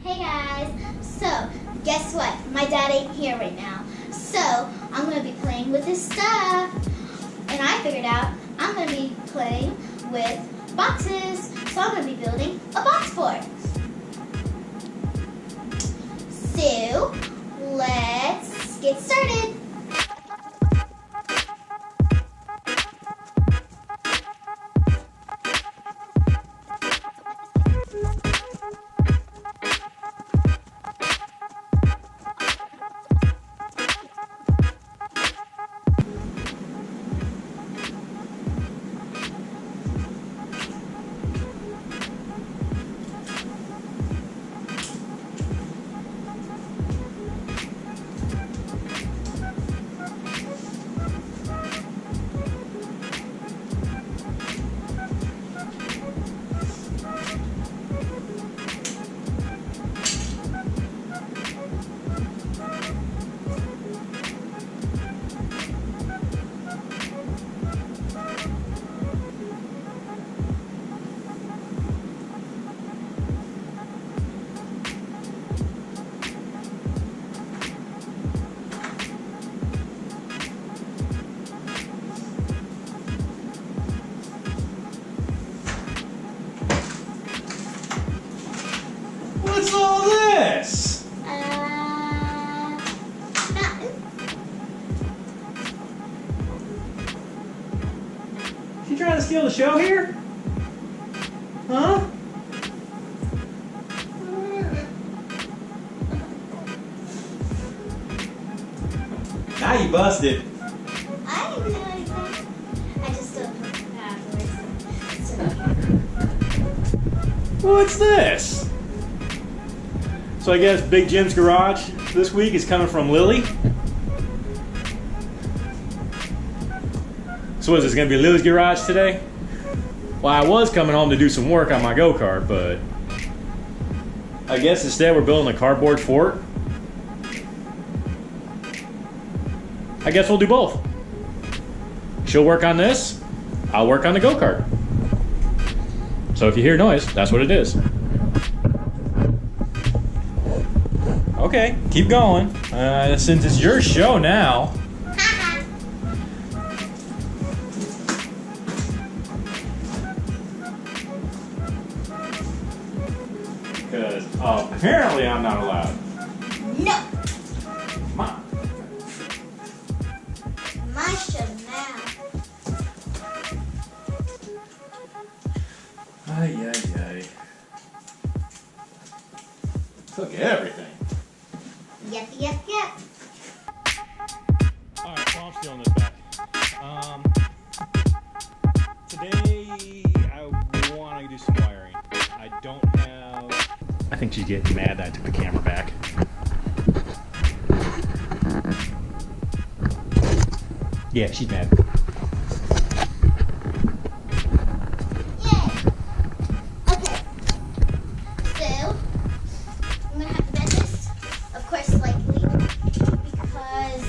Hey guys, so guess what? My dad ain't here right now. So I'm going to be playing with his stuff. And I figured out I'm going to be playing with boxes. So I'm going to be building a box fort. So let's get started. What's all this? Nothing. She trying to steal the show here? Huh? Now you busted. I didn't do anything. I just don't know afterwards. What's this? So I guess Big Jim's garage this week is coming from Lily. So what is this, gonna be Lily's garage today? Well, I was coming home to do some work on my go-kart, but I guess instead we're building a cardboard fort. I guess we'll do both. She'll work on this, I'll work on the go-kart. So if you hear noise, that's what it is. Okay, keep going. Since it's your show now. Because apparently I'm not allowed. No. Come on. My show now. Ay, ay, ay. Look at everything. Yep, yep, yep. Alright, so I'm stealing this back. Today I want to do some wiring. I don't have... I think she's getting mad that I took the camera back. Yeah, she's mad. Yay. Okay. So, I'm going to have to bend this, of course, slightly, because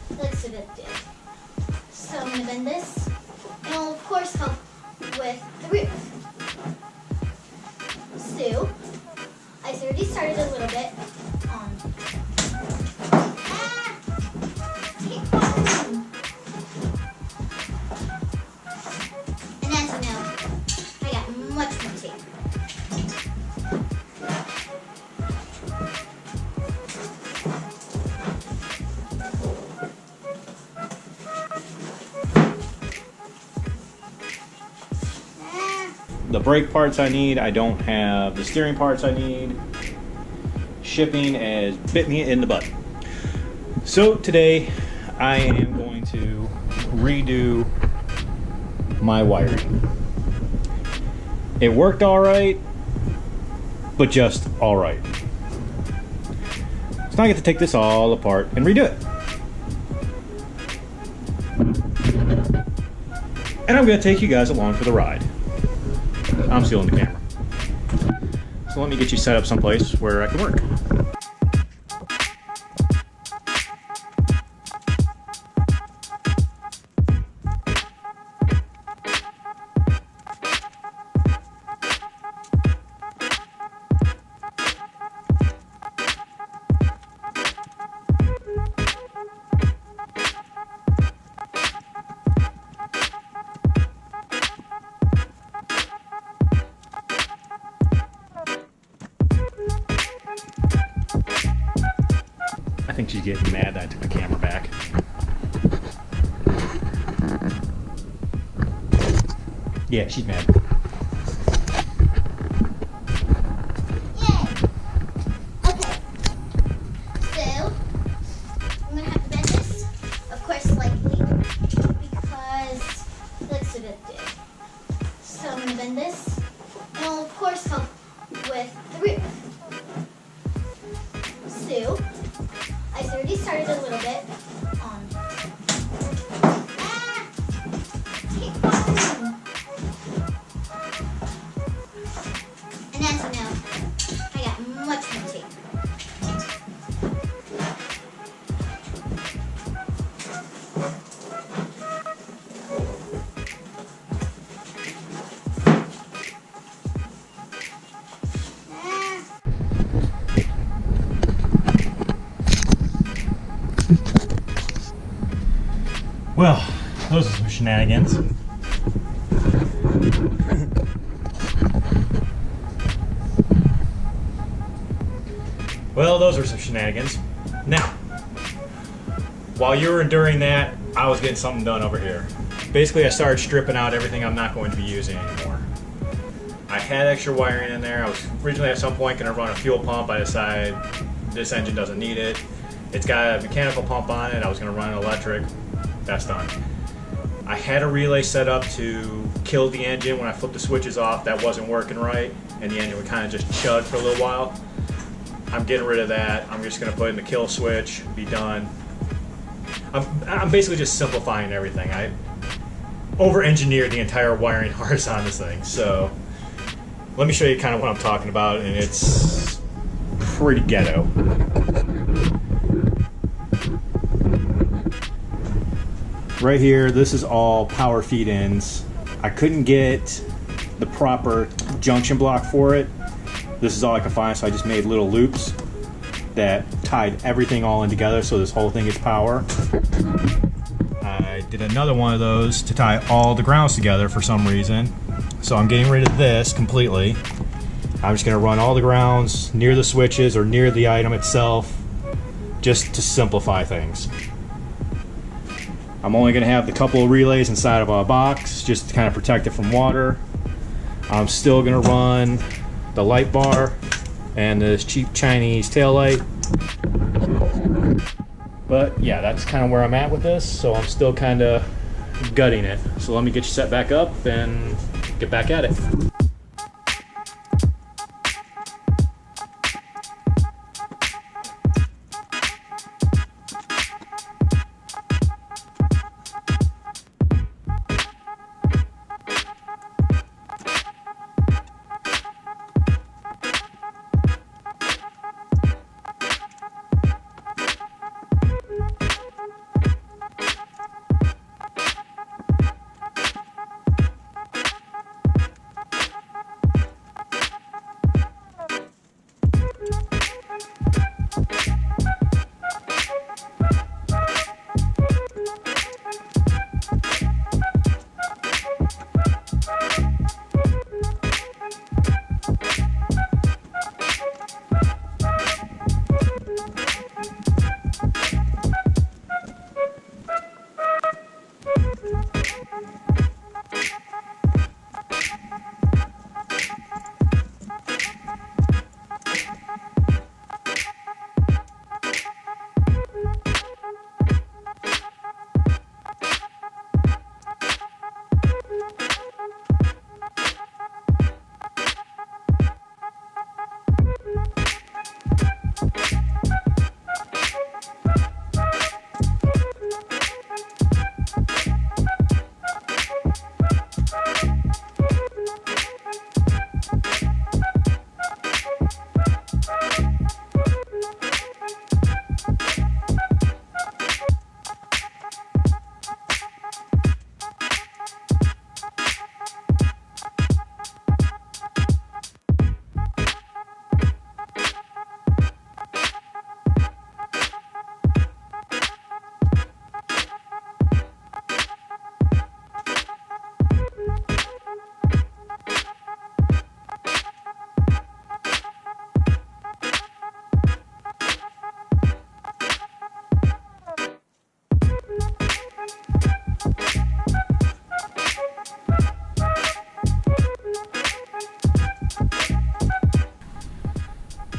it looks a bit big. So I'm going to bend this, and it'll, of course, help with the roof. So, I already started a little bit on... Keep falling. And as you know, I got much more tape. The brake parts I need, I don't have. The steering parts I need. Shipping has bit me in the butt. So today I am going to redo my wiring. It worked alright, but just alright. So now I get to take this all apart and redo it. And I'm going to take you guys along for the ride. I'm stealing the camera. So let me get you set up someplace where I can work. I think she's getting mad that I took the camera back. Yeah, she's mad. Yay! Okay. So, I'm gonna have to bend this, of course, slightly, because it looks a bit big. So I'm gonna bend this, and I'll of course help with the roof. So, I already started a little bit on. Keep falling. And as you know, I got much more tape. Well, those are some shenanigans. Well, those are some shenanigans. Now, while you were enduring that, I was getting something done over here. Basically, I started stripping out everything I'm not going to be using anymore. I had extra wiring in there. I was originally at some point going to run a fuel pump. I decided this engine doesn't need it. It's got a mechanical pump on it. I was going to run an electric. That's done. I had a relay set up to kill the engine when I flipped the switches off. That wasn't working right, and the engine would kind of just chug for a little while. I'm getting rid of that. I'm just going to put in the kill switch, be done. I'm basically just simplifying everything. I over-engineered the entire wiring harness on this thing. So let me show you kind of what I'm talking about, and it's pretty ghetto. Right here, this is all power feed ins. I couldn't get the proper junction block for it. This is all I could find, so I just made little loops that tied everything all in together, so this whole thing is power. I did another one of those to tie all the grounds together for some reason. So I'm getting rid of this completely. I'm just gonna run all the grounds near the switches or near the item itself, just to simplify things. I'm only gonna have the couple of relays inside of a box, just to kind of protect it from water. I'm still gonna run the light bar and this cheap Chinese tail light. But yeah, that's kind of where I'm at with this, so I'm still kind of gutting it. So let me get you set back up and get back at it.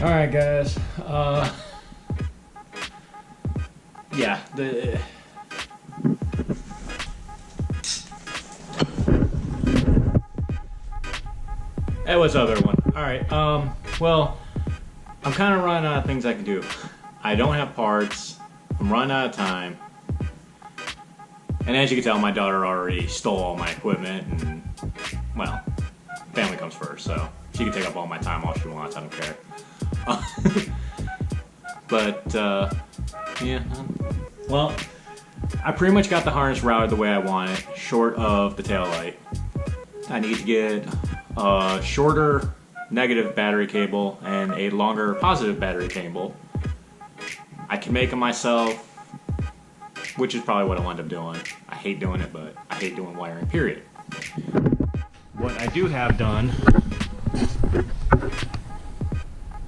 All right, guys. Yeah, that was the other one. All right. Well, I'm kind of running out of things I can do. I don't have parts. I'm running out of time. And as you can tell, my daughter already stole all my equipment, and well, family comes first, so she can take up all my time all she wants. I don't care. But yeah. Well, I pretty much got the harness routed the way I want it, short of the taillight. I need to get a shorter negative battery cable and a longer positive battery cable. I can make them myself, which is probably what I'll end up doing. I hate doing it, but I hate doing wiring, period. What I do have done,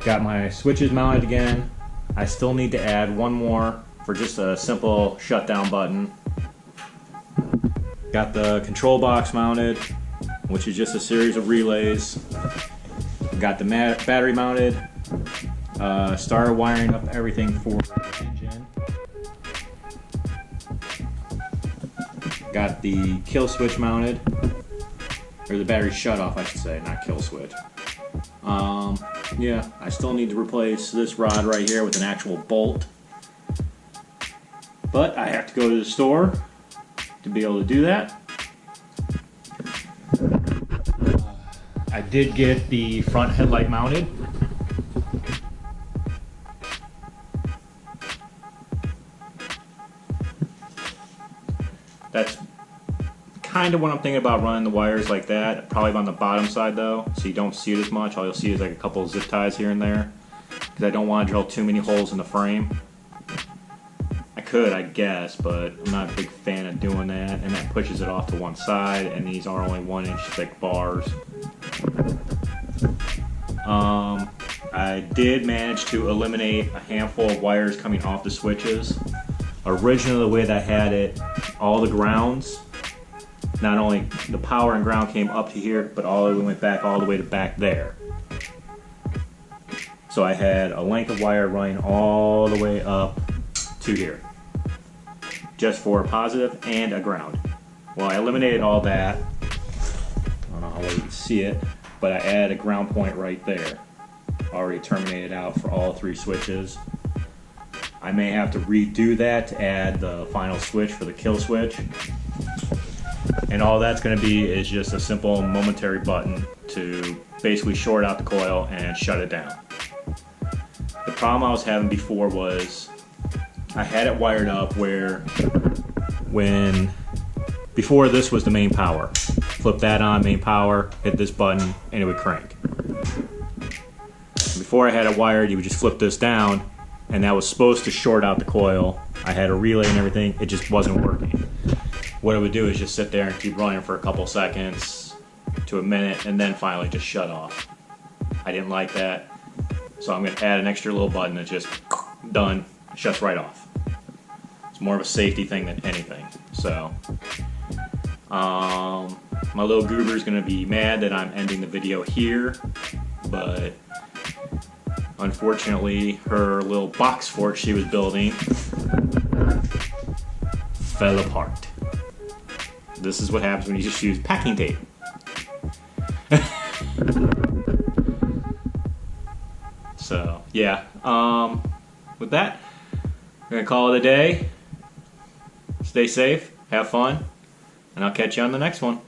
got my switches mounted again. I still need to add one more for just a simple shutdown button. Got the control box mounted, which is just a series of relays. Got the battery mounted. Started wiring up everything for the engine. Got the kill switch mounted, or the battery shut off, I should say, not kill switch. Yeah, I still need to replace this rod right here with an actual bolt. But I have to go to the store to be able to do that. I did get the front headlight mounted. That's kind of what I'm thinking about, running the wires like that. Probably on the bottom side though, so you don't see it as much. All you'll see is like a couple of zip ties here and there, because I don't want to drill too many holes in the frame. I could, I guess, but I'm not a big fan of doing that, and that pushes it off to one side, and these are only 1-inch thick bars. I did manage to eliminate a handful of wires coming off the switches. Originally, the way that I had it, all the grounds, not only the power and ground came up to here, but all the way went back all the way to back there. So I had a length of wire running all the way up to here, just for a positive and a ground. Well, I eliminated all that. I don't know how well you can see it, but I added a ground point right there. Already terminated out for all 3 switches. I may have to redo that to add the final switch for the kill switch. And all that's going to be is just a simple momentary button to basically short out the coil and shut it down. The problem I was having before was I had it wired up where before this was the main power. Flip that on, main power, hit this button, and it would crank. Before I had it wired, you would just flip this down, and that was supposed to short out the coil. I had a relay and everything, it just wasn't working. What it would do is just sit there and keep running for a couple seconds to a minute, and then finally just shut off. I didn't like that, so I'm going to add an extra little button that's just done, shuts right off. It's more of a safety thing than anything. So, my little Goober is going to be mad that I'm ending the video here, but unfortunately, her little box fort she was building fell apart. This is what happens when you just use packing tape. So, yeah. With that, we're going to call it a day. Stay safe, have fun, and I'll catch you on the next one.